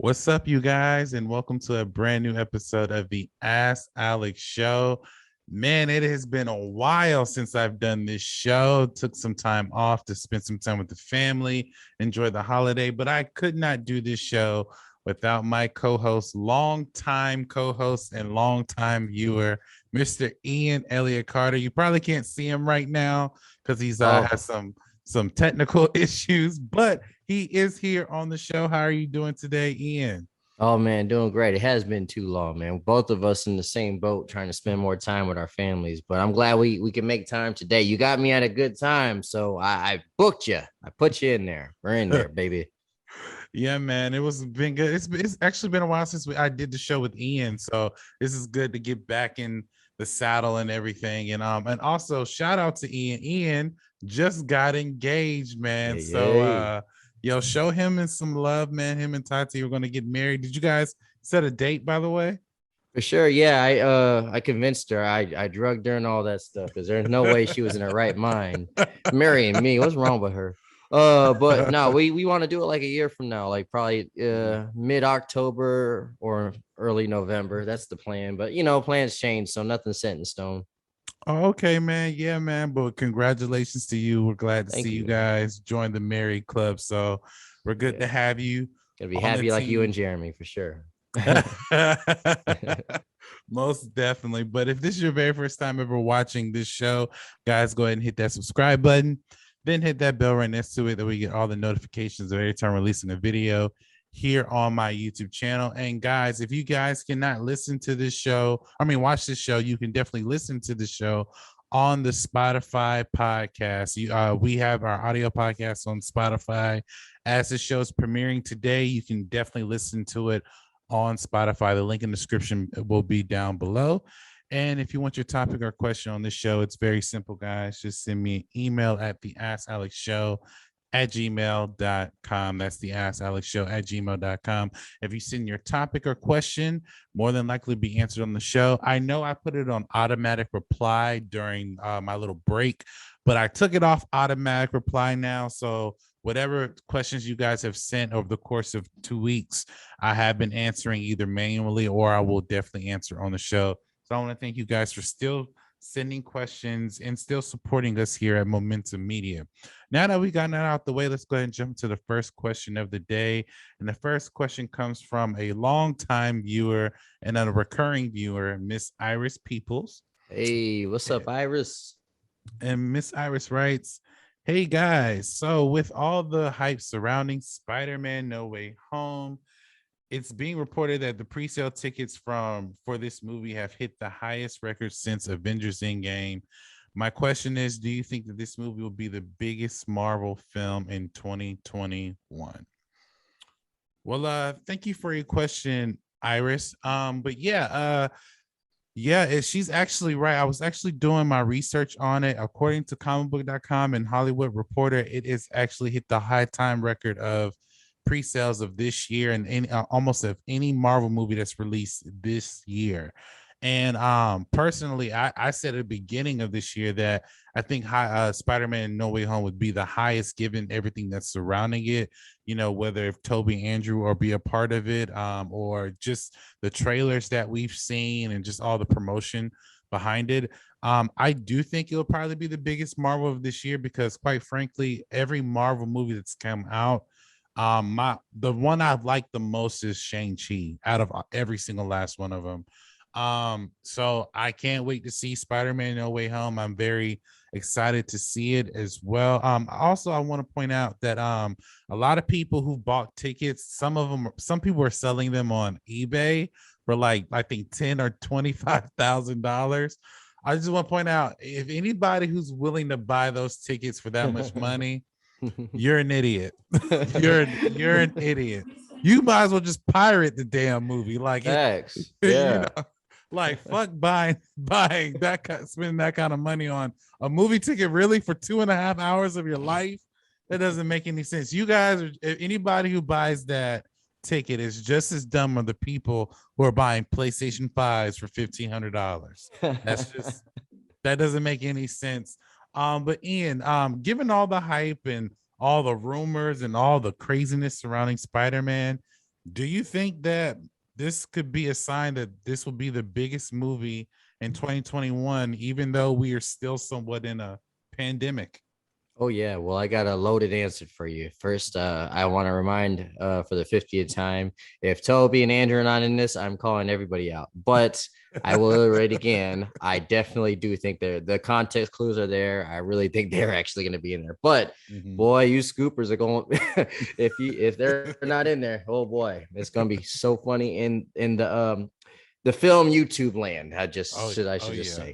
What's up, you guys, and welcome to a brand new episode of the Ask Alex Show. Man, it has been a while since I've done this show. Took some time off to spend some time with the family, enjoy the holiday, but I could not do this show without my co-host, longtime co-host and longtime viewer, Mr. Ian Elliott Carter. You probably can't see him right now because he's has Oh, some technical issues, but he is here on the show. How are you doing today, Ian? oh man, doing great. It has been too long, man. Both of us in the same boat trying to spend more time with our families. But I'm glad we can make time today. You got me at a good time. So I booked you. I put you in there. We're in there, baby. Yeah, man, it was been good. It's actually been a while since I did the show with Ian, so this is good to get back in the saddle and everything. And also shout out to Ian. Ian just got engaged, man. Yeah, So yay. yo, show him and some love, man. Him and Tati are gonna get married. Did you guys set a date, by the way? For sure. Yeah, I convinced her. I drugged her and all that stuff because there's no way she was in her right mind marrying me. What's wrong with her? But no, we want to do it like a year from now, like probably mid-October or early November. That's the plan. But plans change, so nothing's set in stone. Oh, okay, man. Yeah, man. But congratulations to you. We're glad to see Thank you you. guys join the married club. So we're good to Yeah. have you Gonna be on the happy like you and team. Jeremy for sure. Most definitely. But if this is your very first time ever watching this show, guys, go ahead and hit that subscribe button. Then hit that bell right next to it that we get all the notifications of every time releasing a video here on my YouTube channel. And guys, if you guys cannot listen to this show, watch this show, you can definitely listen to the show on the Spotify podcast. We have our audio podcast on Spotify. As the show's premiering today, you can definitely listen to it on Spotify. The link in the description will be down below. And if you want your topic or question on this show, it's very simple, guys. Just send me an email at theaskalexshow@gmail.com. That's theaskalexshow@gmail.com. If you send your topic or question, more than likely be answered on the show. I know I put it on automatic reply during my little break, but I took it off automatic reply now. So whatever questions you guys have sent over the course of 2 weeks, I have been answering either manually or I will definitely answer on the show. So I want to thank you guys for still sending questions and still supporting us here at Momentum Media. Now that we got that out the way, let's go ahead and jump to the first question of the day. And the first question comes from a longtime viewer and a recurring viewer, Miss Iris Peoples. Hey, what's up, Iris? And Miss Iris writes, "Hey guys, so with all the hype surrounding Spider-Man No Way Home, it's being reported that the pre-sale tickets for this movie have hit the highest record since Avengers Endgame. My question is, do you think that this movie will be the biggest Marvel film in 2021?" Well, thank you for your question, Iris. But yeah, she's actually right. I was actually doing my research on it. According to comicbook.com and Hollywood Reporter, it is actually hit the high time record of pre-sales of this year and almost of any Marvel movie that's released this year. And personally, I said at the beginning of this year that I think Spider-Man No Way Home would be the highest given everything that's surrounding it. You know, whether if Toby Andrew or be a part of it, or just the trailers that we've seen and just all the promotion behind it. I do think it'll probably be the biggest Marvel of this year because, quite frankly, every Marvel movie that's come out, the one I like the most is Shang-Chi out of every single last one of them. So I can't wait to see Spider-Man No Way Home. I'm very excited to see it as well. Also I want to point out that a lot of people who bought tickets, some people are selling them on eBay for like I think $10,000 or $25,000. I just want to point out, if anybody who's willing to buy those tickets for that much money, you're an idiot. you're an idiot. You might as well just pirate the damn movie. Like it, Facts. you Yeah. know, like fuck buying that spending that kind of money on a movie ticket really for 2.5 hours of your life. That doesn't make any sense. You guys, anybody who buys that ticket is just as dumb as the people who are buying PlayStation 5s for $1,500. That's just that doesn't make any sense. But Ian, given all the hype and all the rumors and all the craziness surrounding Spider-Man, Do you think that this could be a sign that this will be the biggest movie in 2021, even though we are still somewhat in a pandemic? Oh yeah, well I got a loaded answer for you. First, I want to remind for the 50th time, if Toby and Andrew are not in this, I'm calling everybody out. But I will read again. I definitely do think the context clues are there. I really think they're actually going to be in there. But Mhm. boy, you scoopers are going if they're not in there, oh boy, it's going to be so funny in the film YouTube land. Oh, I oh should just yeah.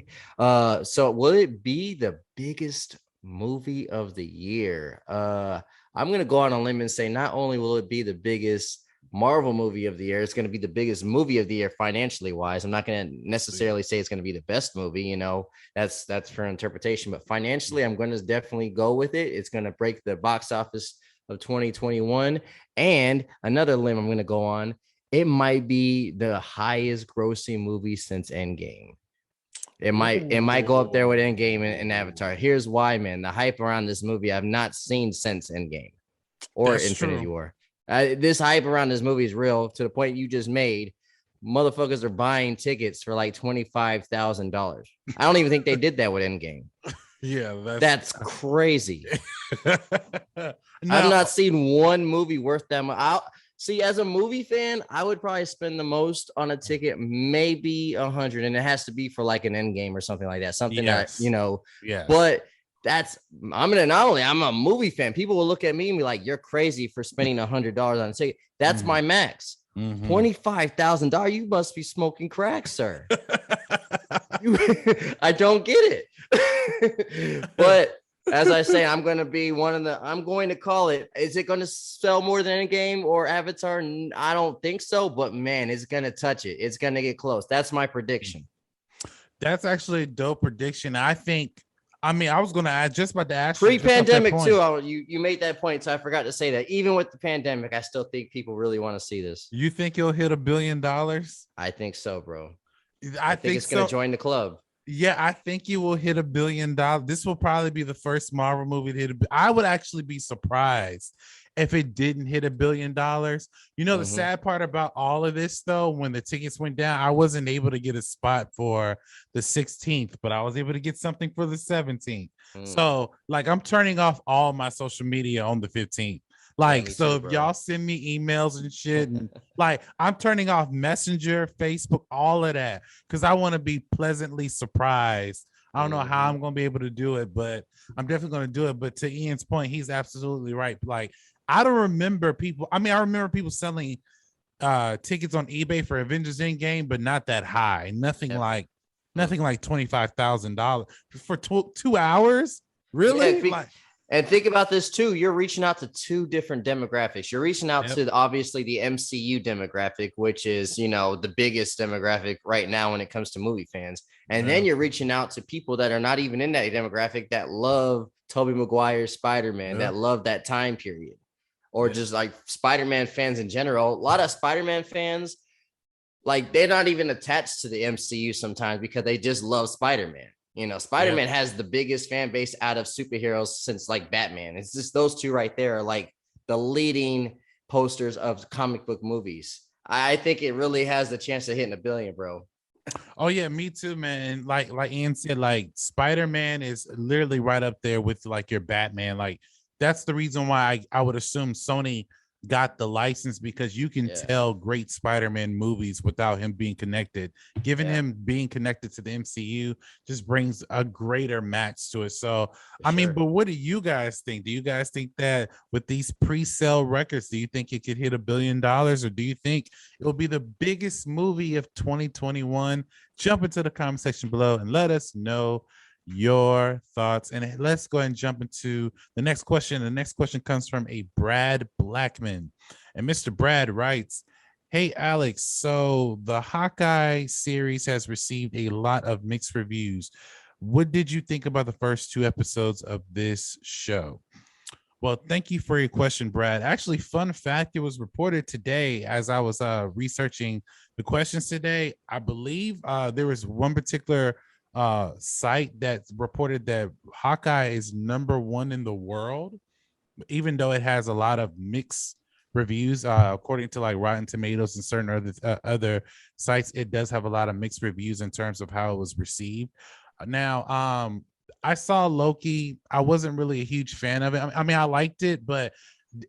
say. So will it be the biggest movie of the year? I'm gonna go on a limb and say not only will it be the biggest Marvel movie of the year, it's gonna be the biggest movie of the year financially wise. I'm not gonna necessarily say it's gonna be the best movie, that's for interpretation, but financially, I'm gonna definitely go with it. It's gonna break the box office of 2021. And another limb I'm gonna go on, it might be the highest grossing movie since Endgame. It might go up there with Endgame and Ooh. Avatar. Here's why, man. The hype around this movie I've not seen since Endgame or That's Infinity true. War. This hype around this movie is real to the point you just made. Motherfuckers are buying tickets for like $25,000. I don't even think they did that with Endgame. Yeah, That's crazy. I've now. not seen one movie worth that much. See, as a movie fan, I would probably spend the most on a ticket, maybe 100, and it has to be for like an end game or something like that. Something that Yes, yes. but that's I'm gonna not only I'm a movie fan. People will look at me and be like, "You're crazy for spending $100 on a ticket." That's Mhm, my max. mhm. $25,000. You must be smoking crack, sir. I don't get it. But as I say, I'm going to be I'm going to call it. Is it going to sell more than a game or Avatar? I don't think so, but man, it's going to touch it. It's going to get close. That's my prediction. That's actually a dope prediction. I think. I mean, I was going to add just about to ask you just off that Pre-pandemic too. point. You made that point, so I forgot to say that. Even with the pandemic, I still think people really want to see this. You think you'll hit $1 billion? I think so, bro. I I think think it's going to so. join the club. Yeah, I think you will hit $1 billion. This will probably be the first Marvel movie to hit. I would actually be surprised if it didn't hit $1 billion. The Mm-hmm. sad part about all of this, though, when the tickets went down, I wasn't able to get a spot for the 16th, but I was able to get something for the 17th. Mm. So, like, I'm turning off all my social media on the 15th. Yeah, Like, me so too, if bro. y'all send me emails and shit, and like, I'm turning off Messenger, Facebook, all of that because I want to be pleasantly surprised. I don't know how Mm-hmm. I'm going to be able to do it, but I'm definitely going to do it. But to Ian's point, he's absolutely right. Like, I don't remember people. I mean, I remember people selling tickets on eBay for Avengers Endgame, but not that high. Never. Nothing like $25,000 for 2 hours. Yeah, Really? Like, and think about this too. You're reaching out to two different demographics. You're reaching out yep. to obviously the MCU demographic, which is, the biggest demographic right now when it comes to movie fans. And Yeah. then you're reaching out to people that are not even in that demographic that love Tobey Maguire's Spider-Man, Yeah. that love that time period, or Yeah. just like Spider-Man fans in general. A lot of Spider-Man fans, like they're not even attached to the MCU sometimes because they just love Spider-Man. Yeah. Spider-Man has the biggest fan base out of superheroes since like Batman. It's just those two right there are like the leading posters of comic book movies. I think it really has the chance of hitting a billion, bro. Oh yeah, me too, man. Like Ian said, like Spider-Man is literally right up there with like your Batman. Like that's the reason why I would assume Sony got the license because you can Yeah. tell great Spider-Man movies without him being connected. Given Yeah, him being connected to the MCU just brings a greater match to it. So for I mean, sure. but what do you guys think? Do you guys think that with these pre-sale records, do you think it could hit $1 billion, or do you think it will be the biggest movie of 2021? Jump into the comment section below and let us know your thoughts. And let's go ahead and jump into the next question. The next question comes from a Brad Blackman. And Mr. Brad writes, "Hey, Alex, so the Hawkeye series has received a lot of mixed reviews. What did you think about the first 2 episodes of this show?" Well, thank you for your question, Brad. Actually, fun fact, it was reported today as I was researching the questions today. I believe there was one particular site that reported that Hawkeye is #1 in the world, even though it has a lot of mixed reviews. According to like Rotten Tomatoes and certain other sites, it does have a lot of mixed reviews in terms of how it was received. Now, I saw Loki. I wasn't really a huge fan of it. I mean, I liked it, but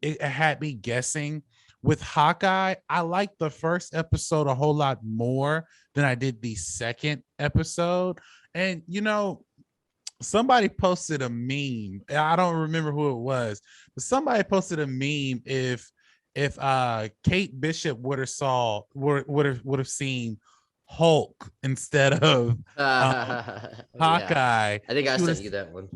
it had me guessing. With Hawkeye, I liked the first episode a whole lot more than I did the second episode. And somebody posted a meme. I don't remember who it was, but somebody posted a meme if Kate Bishop would have seen Hulk instead of Yeah, Hawkeye. I think I sent you that one.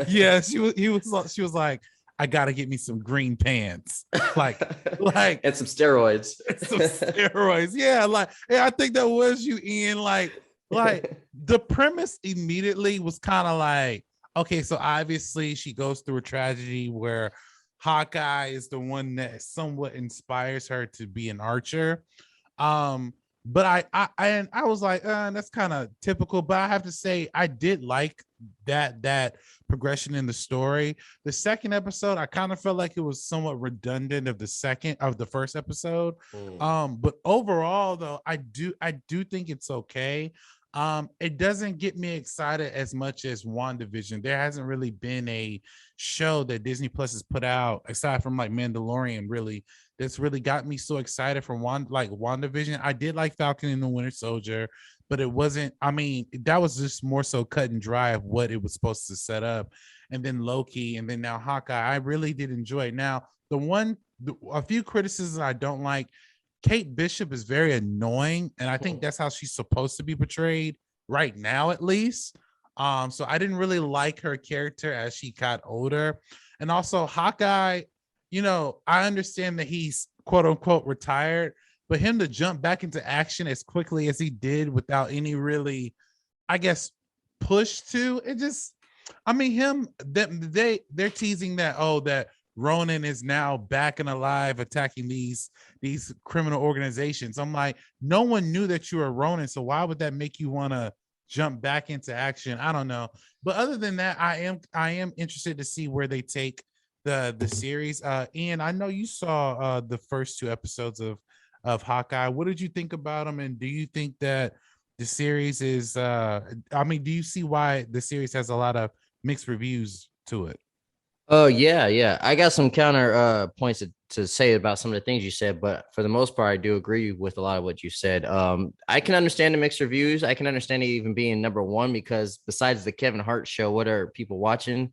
Yeah, she was like, I gotta get me some green pants, like and some steroids. some steroids. Yeah, I think that was you, Ian. Like the premise immediately was kind of like, okay, so obviously she goes through a tragedy where Hawkeye is the one that somewhat inspires her to be an archer. But I was like, that's kind of typical. But I have to say, I did like that progression in the story. The second episode, I kind of felt like it was somewhat redundant of the first episode. But overall, though, I do think it's okay. It doesn't get me excited as much as WandaVision. There hasn't really been a show that Disney Plus has put out, aside from like Mandalorian, really, that's really got me so excited for WandaVision. I did like Falcon and the Winter Soldier, but it wasn't, I mean, that was just more so cut and dry of what it was supposed to set up. And then Loki, and then now Hawkeye, I really did enjoy it. Now, a few criticisms I don't like. Kate Bishop is very annoying, and I think that's how she's supposed to be portrayed right now, at least. So I didn't really like her character as she got older. And also Hawkeye, I understand that he's quote unquote retired, but him to jump back into action as quickly as he did without any really, I guess, push to it, just, I mean, they're teasing that, that Ronan is now back and alive attacking these criminal organizations. I'm like, no one knew that you were Ronan, so why would that make you want to jump back into action? I don't know. But other than that, I am interested to see where they take the series. Ian, I know you saw the first two episodes of Hawkeye. What did you think about them, and do you think that the series is do you see why the series has a lot of mixed reviews to it? Oh yeah. I got some counter points to say about some of the things you said, but for the most part, I do agree with a lot of what you said. I can understand the mixed reviews. I can understand it even being number one, because besides the Kevin Hart show, what are people watching?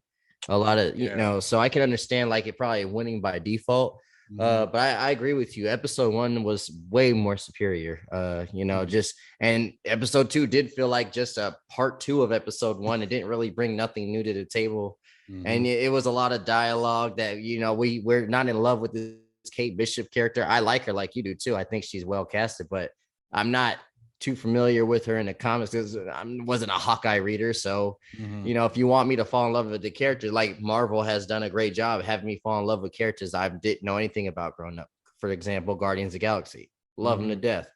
A lot of, so I can understand like it probably winning by default. But I agree with you. Episode one was way more superior. And episode two did feel like just a part two of episode one. It didn't really bring nothing new to the table. And it was a lot of dialogue that, we're not in love with this Kate Bishop character. I like her like you do too. I think she's well casted, but I'm not too familiar with her in the comics because I wasn't a Hawkeye reader. So, if you want me to fall in love with the character, like Marvel has done a great job of having me fall in love with characters I didn't know anything about growing up. For example, Guardians of the Galaxy, love them to death.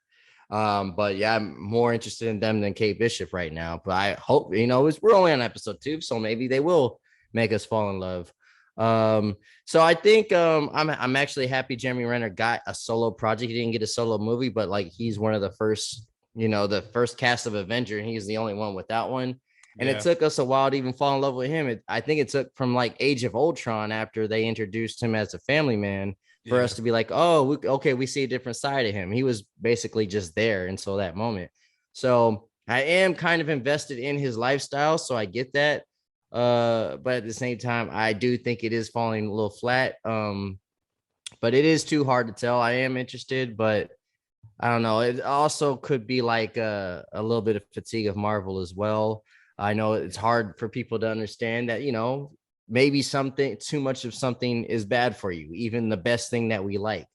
But yeah, I'm more interested in them than Kate Bishop right now. But I hope, we're only on episode 2, so maybe they will make us fall in love. So I think I'm actually happy Jeremy Renner got a solo project. He didn't get a solo movie, but like he's one of the first, the first cast of Avenger, and he's the only one without one. And it took us a while to even fall in love with him. I think it took from like Age of Ultron, after they introduced him as a family man, for us to be like, oh, okay, we see a different side of him. He was basically just there until that moment. So I am kind of invested in his lifestyle, so I get that. But at the same time, I do think it is falling a little flat. But it is too hard to tell. I am interested, but I don't know. It also could be like a little bit of fatigue of Marvel as well. I know it's hard for people to understand that, maybe something too much of something is bad for you, even the best thing that we like.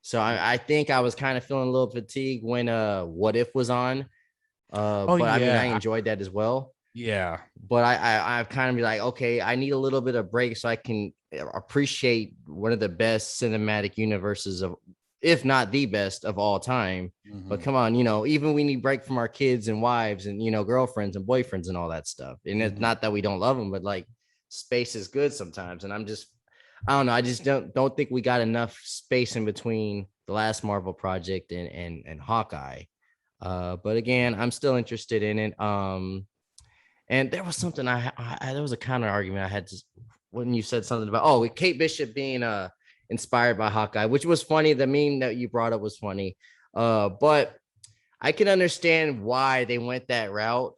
So I think I was kind of feeling a little fatigued when What If was on. I mean, I enjoyed that as well. Yeah. But I've kind of be like, okay, I need a little bit of break so I can appreciate one of the best cinematic universes of, if not the best of all time. But come on, even we need break from our kids and wives and, girlfriends and boyfriends and all that stuff. And it's not that we don't love them, but like space is good sometimes. And I don't know. I just don't think we got enough space in between the last Marvel project and Hawkeye. But again, I'm still interested in it. And there was something there was a counter argument I had to when you said something about Kate Bishop being inspired by Hawkeye, which was funny. The meme that you brought up was funny. But I can understand why they went that route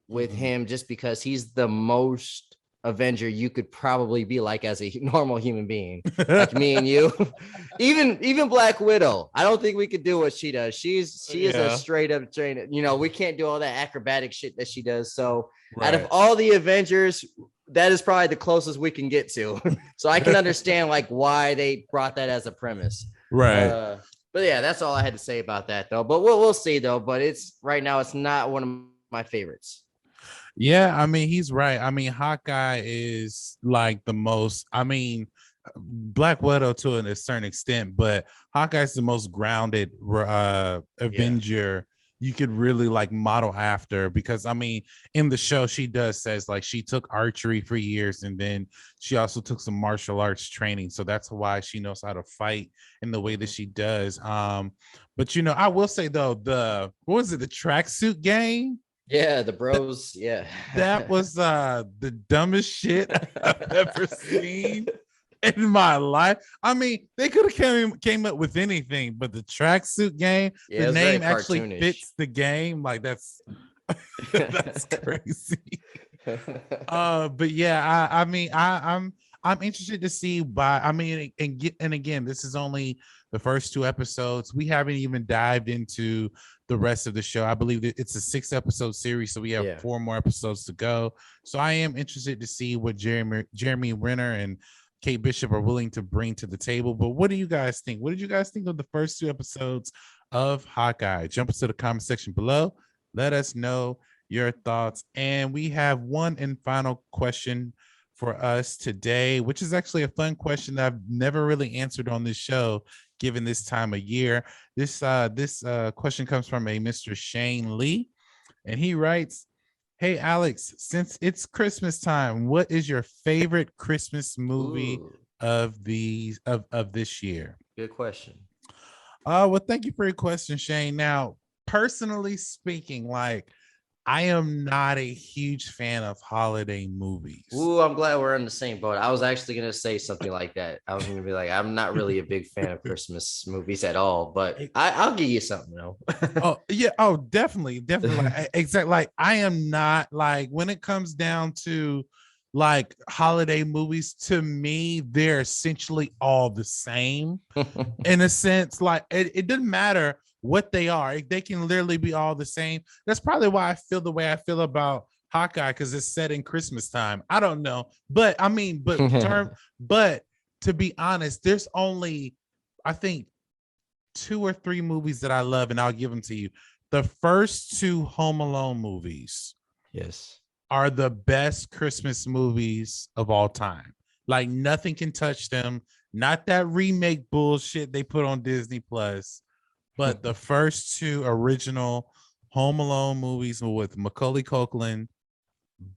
with him, just because he's the most Avenger you could probably be like as a normal human being, like me and you. even Black Widow, I don't think we could do what she does. She is a straight up trainer. We can't do all that acrobatic shit that she does. So out of all the Avengers, that is probably the closest we can get to. So I can understand like why they brought that as a premise. Right. But yeah, that's all I had to say about that though. But we'll see though. But right now it's not one of my favorites. Yeah, I mean, he's right. I mean, Hawkeye is like the most, I mean, Black Widow to a certain extent, but Hawkeye's the most grounded Avenger you could really like model after, because I mean, in the show she says like she took archery for years, and then she also took some martial arts training, so that's why she knows how to fight in the way that she does. But I will say though, the tracksuit game? Yeah, the bros. Yeah, that was the dumbest shit I've ever seen in my life. I mean, they could have came up with anything, but the tracksuit game, the name actually fits the game. Like that's that's crazy. But yeah, I mean, I'm interested to see and again, this is only the first 2 episodes. We haven't even dived into the rest of the show. I believe that it's a 6-episode series, so we have 4 more episodes to go. So I am interested to see what Jeremy Renner and Kate Bishop are willing to bring to the table. But what do you guys think? What did you guys think of the first 2 episodes of Hawkeye? Jump into the comment section below. Let us know your thoughts. And we have one and final question for us today, which is actually a fun question that I've never really answered on this show, given this time of year. This question comes from a Mr. Shane Lee, and he writes, "Hey Alex, since it's Christmas time, what is your favorite Christmas movie of this year?" Good question. Well, thank you for your question, Shane. Now, personally speaking, like, I am not a huge fan of holiday movies. Ooh, I'm glad we're in the same boat. I was actually going to say something like that. I was going to be like, I'm not really a big fan of Christmas movies at all, but I'll give you something though. Oh, yeah. Oh, definitely. Like, exactly. Like, I am not like, when it comes down to like holiday movies, to me, they're essentially all the same in a sense. Like, it doesn't matter what they are. They can literally be all the same. That's probably why I feel the way I feel about Hawkeye, because it's set in Christmas time. I don't know, but I mean, but to be honest, there's only, I think, 2 or 3 movies that I love, and I'll give them to you. The first 2 Home Alone movies, yes, are the best Christmas movies of all time. Like, nothing can touch them. Not that remake bullshit they put on Disney Plus. But the first 2 original Home Alone movies with Macaulay Culkin,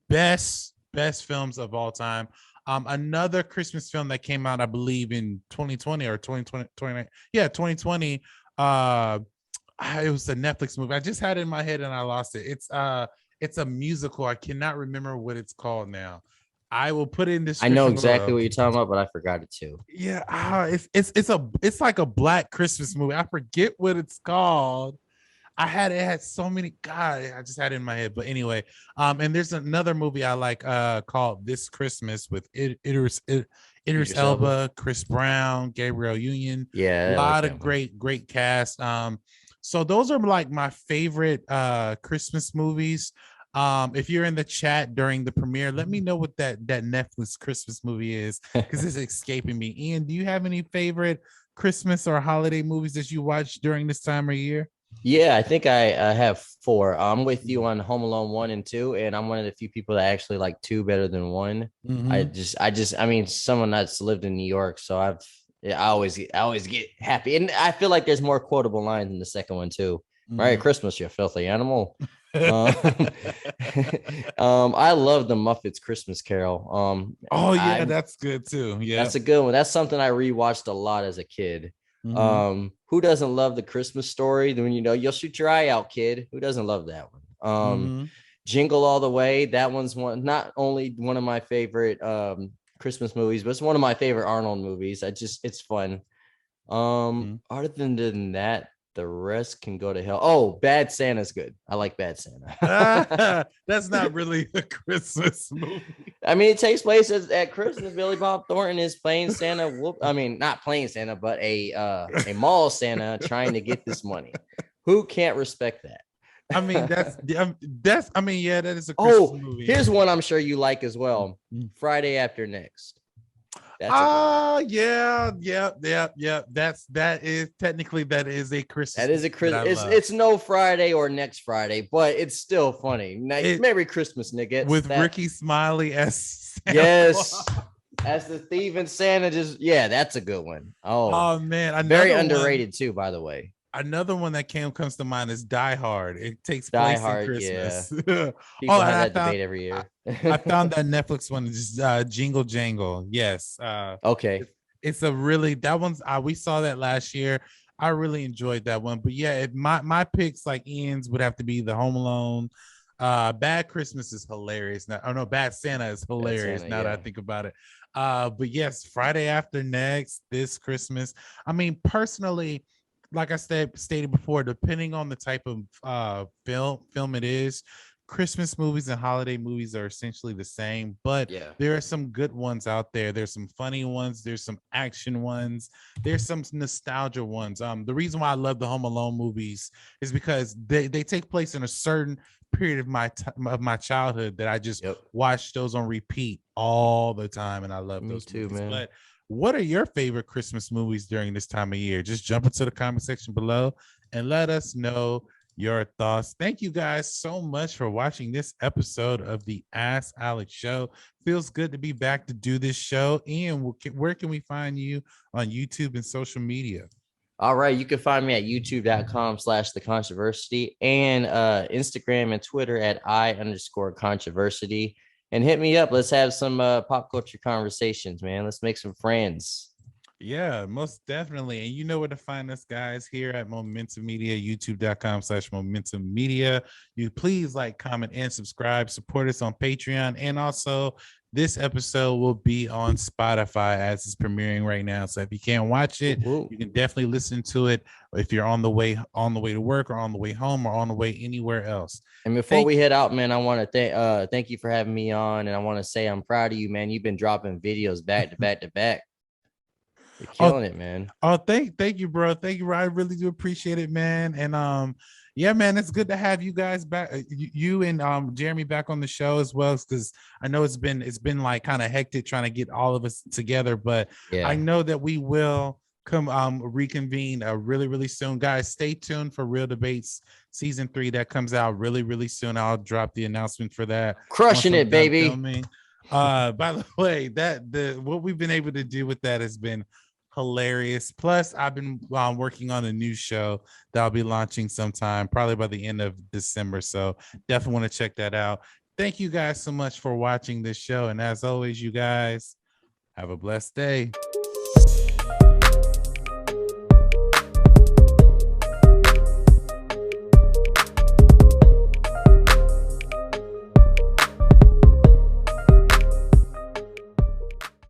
best films of all time. Another Christmas film that came out, I believe, in 2020 or 2020. Yeah, 2020. It was a Netflix movie. I just had it in my head and I lost it. It's a musical. I cannot remember what it's called now. I will put it in this. I know exactly what you're talking about, but I forgot it too. Yeah, it's like a Black Christmas movie. I forget what it's called. It had so many. God, I just had it in my head. But anyway, and there's another movie I like called This Christmas with Idris Elba, Chris Brown, Gabriel Union. Yeah, a lot of great cast. So those are like my favorite Christmas movies. If you're in the chat during the premiere, let me know what that Netflix Christmas movie is, because it's escaping me. Ian, do you have any favorite Christmas or holiday movies that you watch during this time of year? Yeah, I think I have 4. I'm with you on Home Alone 1 and 2, and I'm one of the few people that actually like 2 better than 1. Mm-hmm. I mean, someone that's lived in New York, so I always get happy, and I feel like there's more quotable lines in the second one too. Mm-hmm. Merry Christmas, you filthy animal. Um, I love the Muppets Christmas Carol. Oh yeah, I that's good too. Yeah. That's a good one. That's something I rewatched a lot as a kid. Hmm. Who doesn't love the Christmas Story? Then you'll shoot your eye out, kid. Who doesn't love that one? Hmm. Jingle All the Way. That one's not only one of my favorite Christmas movies, but it's one of my favorite Arnold movies. It's fun. Other than that, the rest can go to hell. Oh, Bad Santa's good. I like Bad Santa. That's not really a Christmas movie. I mean, it takes place at Christmas. Billy Bob Thornton is playing Santa. I mean, not playing Santa, but a mall Santa trying to get this money. Who can't respect that? I mean, that's. I mean, yeah, that is a Christmas movie. Here's one I'm sure you like as well. Friday After Next. Yeah. That is technically a Christmas. That is a Christmas. It's no Friday or next Friday, but it's still funny. Merry Christmas, nigga. With Ricky Smiley as Santa. Yes. As the thief and Santa, that's a good one. Oh man, very underrated too, by the way. Another one that comes to mind is Die Hard. It takes place in Christmas. Yeah. People have that debate every year. I found that Netflix one, just Jingle Jangle. Yes. Okay. It's a really, that one's we saw that last year. I really enjoyed that one. But yeah, my picks like Ian's would have to be the Home Alone. Bad Christmas is hilarious. Now, oh no, Bad Santa is hilarious now that I think about it. But yes, Friday After Next, this Christmas. I mean, personally, like I stated before, depending on the type of film it is, Christmas movies and holiday movies are essentially the same, but there are some good ones out there. There's some funny ones. There's some action ones. There's some nostalgia ones. The reason why I love the Home Alone movies is because they take place in a certain period of my childhood that I just watched those on repeat all the time, and I love those too, movies. Man. But what are your favorite Christmas movies during this time of year? Just jump into the comment section below and let us know your thoughts. Thank you guys so much for watching this episode of the Ask Alex Show. Feels good to be back to do this show. Ian, where can we find you on YouTube and social media? All right, you can find me at youtube.com/thecontroversy and Instagram and Twitter at @I_controversy. And hit me up. Let's have some pop culture conversations, man. Let's make some friends. Yeah, most definitely. And you know where to find us, guys, here at Momentum Media, youtube.com/Momentum Media. You please like, comment, and subscribe. Support us on Patreon. And also, this episode will be on Spotify as it's premiering right now. So if you can't watch it, you can definitely listen to it if you're on the way to work or on the way home or on the way anywhere else. And before we head out, man, I want to thank you for having me on. And I want to say I'm proud of you, man. You've been dropping videos back to back to back. You're killing it, man. Oh, thank you, bro. Thank you, bro. I really do appreciate it, man. And yeah, man, it's good to have you guys back. You and Jeremy back on the show as well, because I know it's been like kind of hectic trying to get all of us together, but I know that we will come reconvene really, really soon. Guys, stay tuned for Real Debates season 3 that comes out really, really soon. I'll drop the announcement for that. Crushing it, baby. Filming. By the way, what we've been able to do with that has been hilarious. Plus, I've been working on a new show that I'll be launching sometime, probably by the end of December. So definitely want to check that out. Thank you guys so much for watching this show. And as always, you guys have a blessed day.